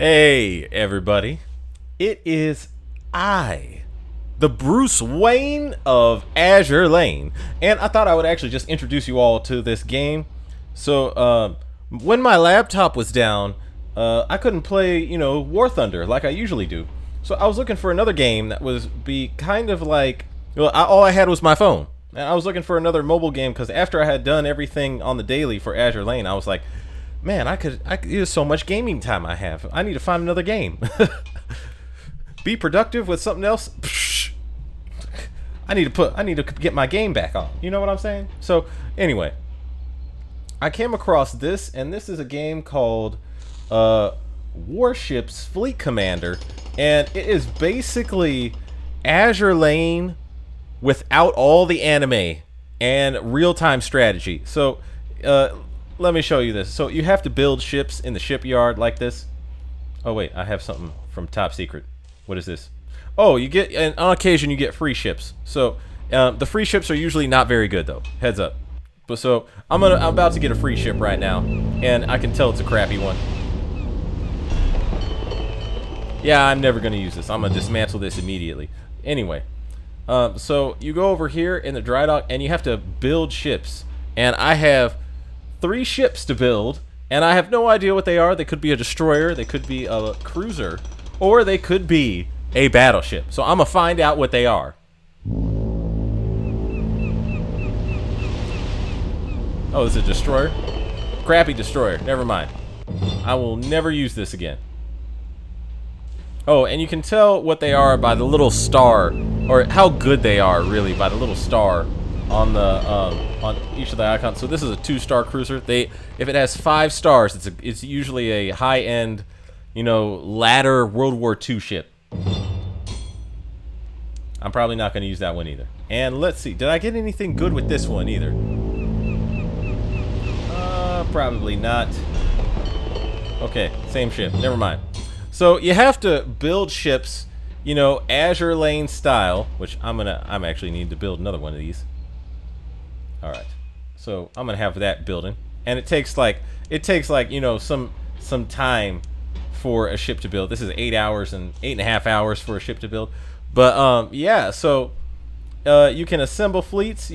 Hey, everybody. It is I, the Bruce Wayne of Azur Lane. And I thought I would actually just introduce you all to this game. So, when my laptop was down, I couldn't play, War Thunder like I usually do. So I was looking for another game that was be kind of like, all I had was my phone. And I was looking for another mobile game because after I had done everything on the daily for Azur Lane, I was like, man, there's so much gaming time I have. I need to find another game. Be productive with something else. Psh, I need to get my game back on. You know what I'm saying? So anyway, I came across this, and this is a game called Warships Fleet Commander, and it is basically Azur Lane without all the anime and real-time strategy. So let me show you this. So you have to build ships in the shipyard like this. Oh wait, I have something from Top Secret. What is this? Oh, you get, and on occasion you get free ships. So the free ships are usually not very good though. Heads up. But so I'm about to get a free ship right now, and I can tell it's a crappy one. Yeah, I'm never gonna use this. I'm gonna dismantle this immediately. Anyway, so you go over here in the dry dock, and you have to build ships. And I have 3 ships to build, and I have no idea what they are. They could be a destroyer, they could be a cruiser, or they could be a battleship. So I'm gonna find out what they are. Oh, it's a destroyer? Crappy destroyer. Never mind. I will never use this again. Oh, and you can tell what they are by the little star, or how good they are, really, by the little star on the on each of the icons. So this is a 2-star cruiser. If it has 5 stars, it's usually a high-end, ladder World War II ship. I'm probably not going to use that one either. And let's see, did I get anything good with this one either? Probably not. Okay, same ship. Never mind. So you have to build ships, Azur Lane style, which I'm actually need to build another one of these. All right, so I'm gonna have that building, and it takes like some time for a ship to build. This is 8 hours and 8.5 hours for a ship to build. But yeah, so you can assemble fleets.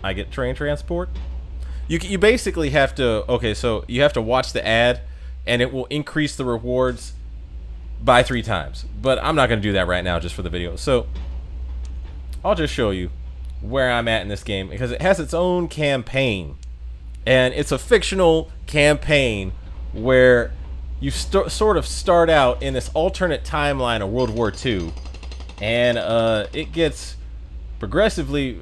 I get train transport. You basically have to, okay, so you have to watch the ad, and it will increase the rewards by 3 times. But I'm not going to do that right now just for the video. So I'll just show you where I'm at in this game, because it has its own campaign. And it's a fictional campaign where you sort of start out in this alternate timeline of World War II. And it gets progressively...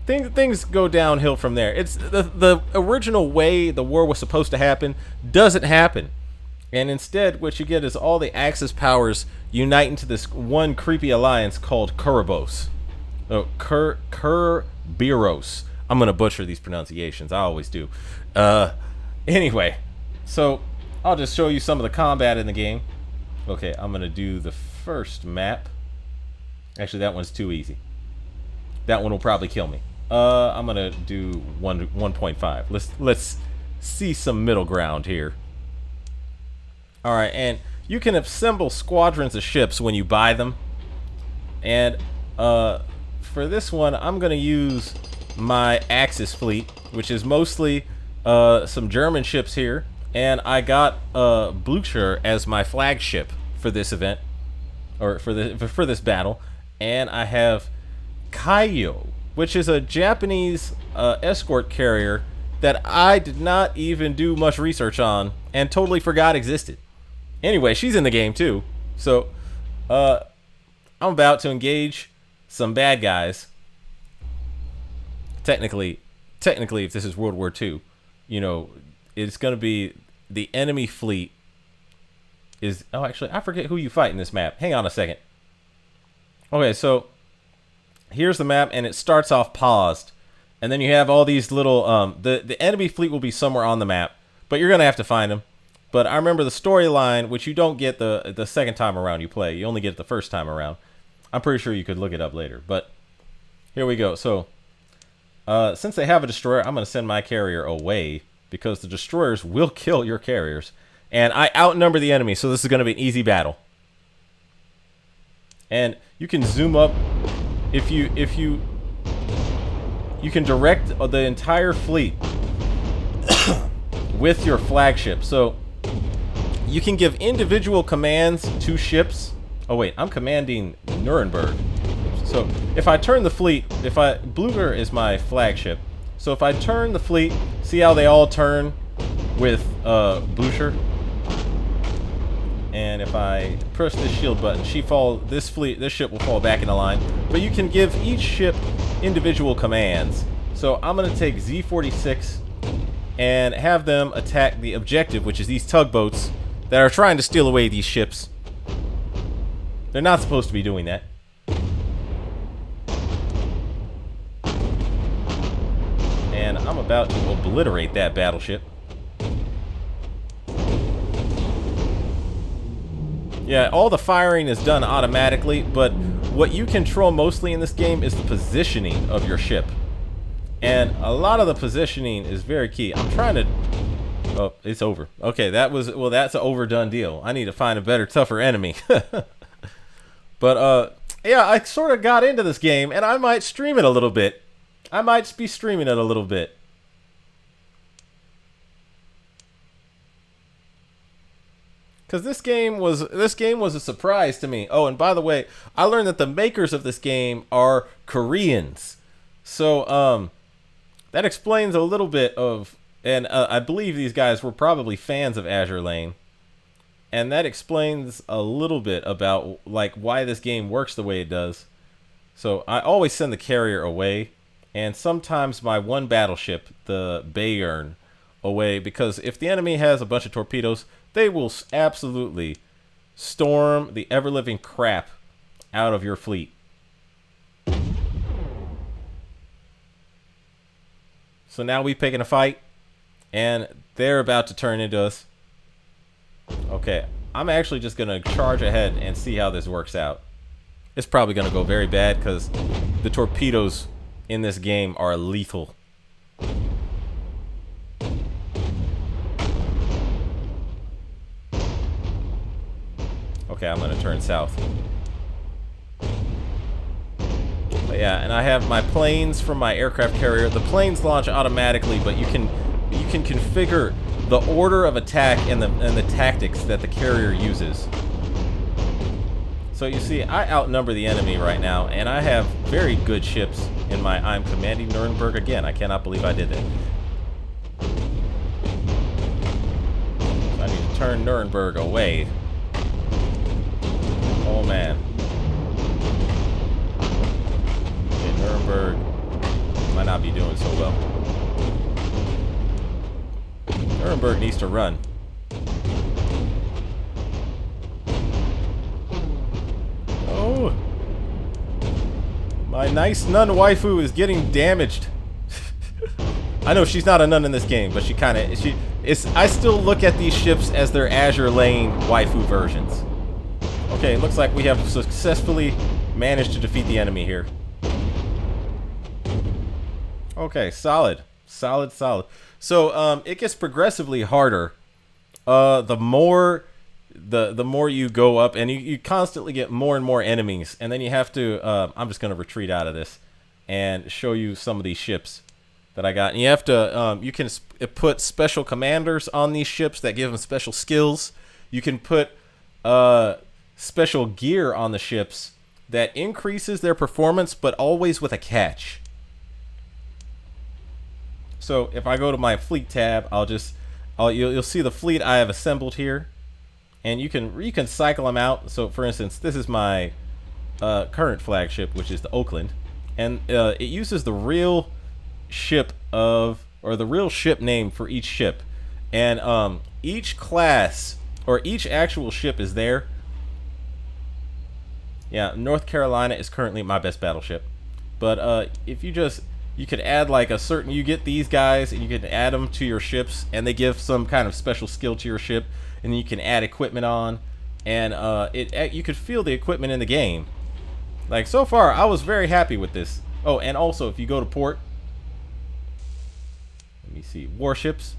Things go downhill from there. It's the original way the war was supposed to happen doesn't happen, and instead what you get is all the Axis powers unite into this one creepy alliance called Kurobos. Oh, Kerberos. I'm gonna butcher these pronunciations. I always do. Anyway, so I'll just show you some of the combat in the game. Okay, I'm gonna do the first map. Actually, that one's too easy. That one will probably kill me. I'm gonna do 1.5. Let's see some middle ground here. All right, and you can assemble squadrons of ships when you buy them. And for this one, I'm gonna use my Axis fleet, which is mostly some German ships here, and I got Blucher as my flagship for this event, or for this battle, and I have Kaio, which is a Japanese escort carrier that I did not even do much research on and totally forgot existed. Anyway, she's in the game too. So I'm about to engage some bad guys. Technically, if this is World War II, it's going to be the enemy fleet is... Oh, actually, I forget who you fight in this map. Hang on a second. Okay, so... here's the map, and it starts off paused, and then you have all these little the enemy fleet will be somewhere on the map, but you're gonna have to find them. But I remember the storyline, which you don't get the second time around you play. You only get it the first time around. I'm pretty sure you could look it up later, but here we go. So since they have a destroyer, I'm gonna send my carrier away, because the destroyers will kill your carriers, And I outnumber the enemy, so this is going to be an easy battle. And you can zoom up if you can direct the entire fleet with your flagship. So you can give individual commands to ships. Oh wait, I'm commanding Nuremberg. So if I turn the fleet, Blucher is my flagship. So if I turn the fleet, see how they all turn with Blucher? And if I press this shield button, this ship will fall back into line. But you can give each ship individual commands. So I'm going to take Z-46 and have them attack the objective, which is these tugboats that are trying to steal away these ships. They're not supposed to be doing that. And I'm about to obliterate that battleship. Yeah, all the firing is done automatically, but what you control mostly in this game is the positioning of your ship. And a lot of the positioning is very key. I'm trying to... Oh, it's over. Okay, that's an overdone deal. I need to find a better, tougher enemy. But, yeah, I sort of got into this game, and I might stream it a little bit. I might be streaming it a little bit. Because this game was a surprise to me. Oh, and by the way, I learned that the makers of this game are Koreans. So, that explains a little bit of... And I believe these guys were probably fans of Azur Lane. And that explains a little bit about, like, why this game works the way it does. So, I always send the carrier away. And sometimes my one battleship, the Bayern, away. Because if the enemy has a bunch of torpedoes... they will absolutely storm the ever-living crap out of your fleet. So now we've taken a fight, and they're about to turn into us. Okay, I'm actually just going to charge ahead and see how this works out. It's probably going to go very bad because the torpedoes in this game are lethal. Okay, I'm going to turn south. But yeah, and I have my planes from my aircraft carrier. The planes launch automatically, but you can configure the order of attack and the tactics that the carrier uses. So you see, I outnumber the enemy right now, and I have very good ships in my... I'm commanding Nuremberg again. I cannot believe I did that. So I need to turn Nuremberg away. Oh man. Okay, Nuremberg might not be doing so well. Nuremberg needs to run. Oh. My nice nun waifu is getting damaged. I know she's not a nun in this game, but I still look at these ships as their Azur Lane waifu versions. Okay, looks like we have successfully managed to defeat the enemy here. Okay, solid. Solid. So, it gets progressively harder. The more you go up, and you constantly get more and more enemies. And then you have to, I'm just going to retreat out of this and show you some of these ships that I got. And you have to, you can put special commanders on these ships that give them special skills. You can put, special gear on the ships that increases their performance, but always with a catch. So if I go to my fleet tab, you'll see the fleet I have assembled here, and you can cycle them out. So for instance, this is my current flagship, which is the Oakland, and it uses the real ship the real ship name for each ship, and each class or each actual ship is there. Yeah, North Carolina is currently my best battleship. But if you could add like you get these guys and you can add them to your ships, and they give some kind of special skill to your ship, and then you can add equipment on, and you could feel the equipment in the game. Like so far, I was very happy with this. Oh, and also if you go to port, let me see, warships.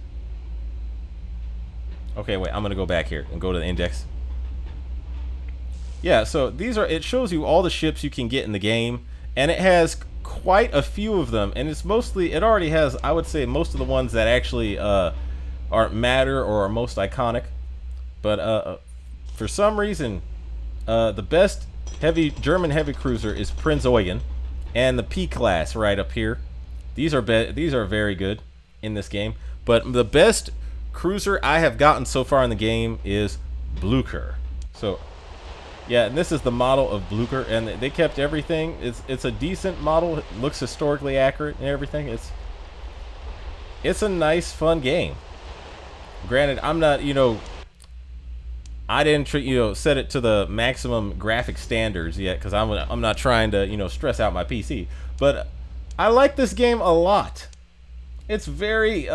Okay, wait, I'm gonna go back here and go to the index. Yeah, so these are, it shows you all the ships you can get in the game, and it has quite a few of them, and it's mostly, it already has, I would say, most of the ones that actually aren't matter or are most iconic. But for some reason, the best German heavy cruiser is Prinz Eugen, and the P class right up here. These are very good in this game. But the best cruiser I have gotten so far in the game is Blücher. So yeah, and this is the model of Blücher, and they kept everything. It's a decent model. It looks historically accurate and everything. It's a nice, fun game. Granted, I'm not, I didn't set it to the maximum graphic standards yet, because I'm not trying to stress out my PC. But I like this game a lot. It's very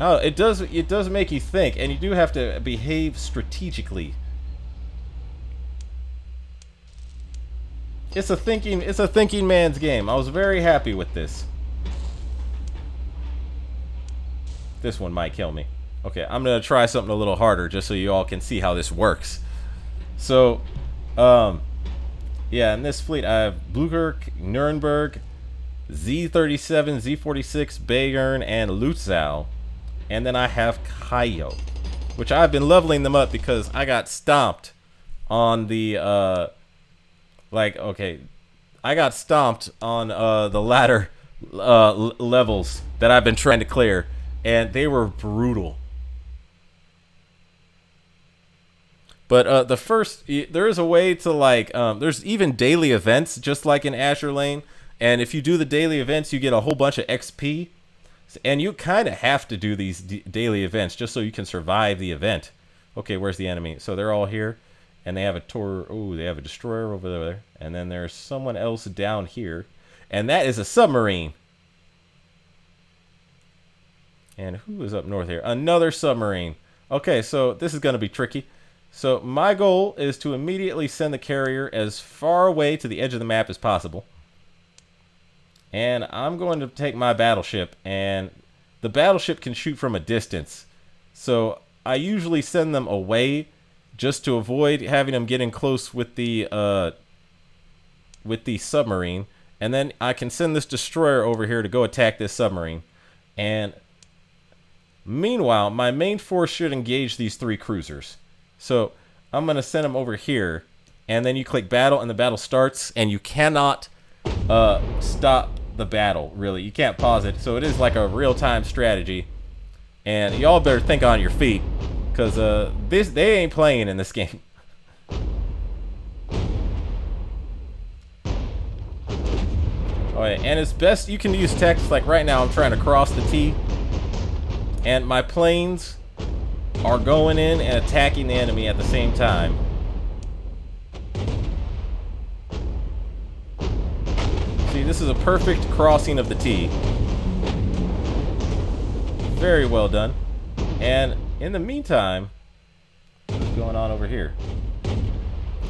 it does make you think, and you do have to behave strategically. It's a thinking man's game. I was very happy with this. This one might kill me. Okay, I'm gonna try something a little harder just so you all can see how this works. So, yeah, in this fleet I have Blücher, Nuremberg, Z-37, Z-46, Bayern, and Lutzow. And then I have Kaio, which I've been leveling them up because I got stomped on the, I got stomped on the latter levels that I've been trying to clear, and they were brutal. But there is a way to there's even daily events, just like in Azur Lane. And if you do the daily events, you get a whole bunch of XP. And you kind of have to do these daily events just so you can survive the event. Okay, where's the enemy? So they're all here. And they have they have a destroyer over there. And then there's someone else down here. And that is a submarine. And who is up north here? Another submarine. Okay, so this is going to be tricky. So my goal is to immediately send the carrier as far away to the edge of the map as possible. And I'm going to take my battleship, and the battleship can shoot from a distance. So I usually send them away just to avoid having them getting close with the submarine. And then I can send this destroyer over here to go attack this submarine. And meanwhile, my main force should engage these 3 cruisers. So I'm going to send them over here, and then you click battle, and the battle starts, and you cannot stop the battle, really. You can't pause it, so it is like a real-time strategy. And y'all better think on your feet, because they ain't playing in this game. Alright, and it's best you can use text. Like right now I'm trying to cross the T, and my planes are going in and attacking the enemy at the same time. See, this is a perfect crossing of the T. Very well done. And in the meantime, what's going on over here?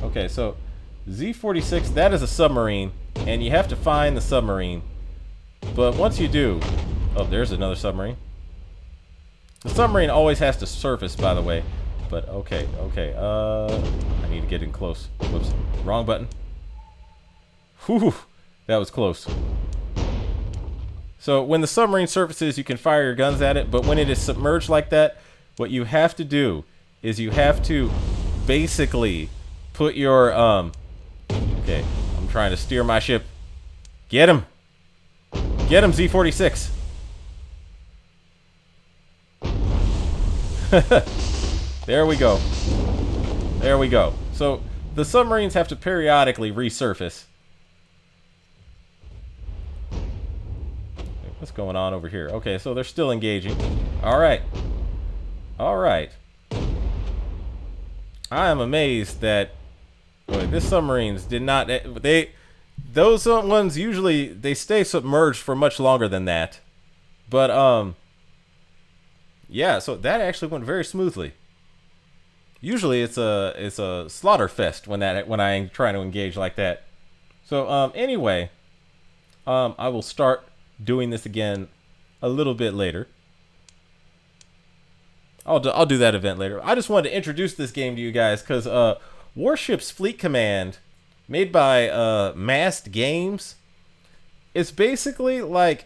Okay, so Z-46, that is a submarine, and you have to find the submarine. But once you do, oh, there's another submarine. The submarine always has to surface, by the way. But okay, I need to get in close. Whoops, wrong button. Whew, that was close. So when the submarine surfaces, you can fire your guns at it, but when it is submerged like that, what you have to do is you have to basically put your okay, I'm trying to steer my ship. Get him. Get him, Z-46. There we go. There we go. So the submarines have to periodically resurface. What's going on over here? Okay, so they're still engaging. Alright. Alright. I am amazed that this submarines did not... Those ones usually, they stay submerged for much longer than that. But, yeah, so that actually went very smoothly. Usually it's a slaughter fest when I'm trying to engage like that. So, anyway, I will start doing this again a little bit later. I'll do that event later. I just wanted to introduce this game to you guys because Warships Fleet Command, made by Massed Games, it's basically like,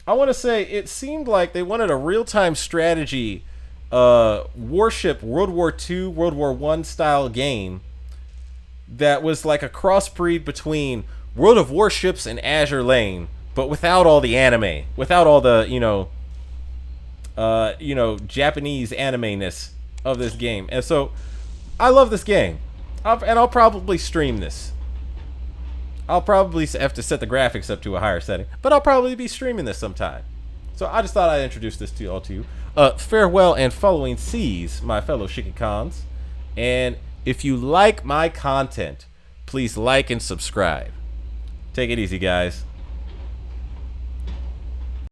I want to say it seemed like they wanted a real-time strategy warship World War II, World War I style game that was like a crossbreed between World of Warships and Azur Lane, but without all the anime, without all the Japanese anime-ness of this game. And so I love this game, and I'll probably stream this. I'll probably have to set the graphics up to a higher setting, but I'll probably be streaming this sometime. So I just thought I'd introduce this to all to you. Farewell and following seas, my fellow Shikikons. And if you like my content, please like and subscribe. Take it easy, guys.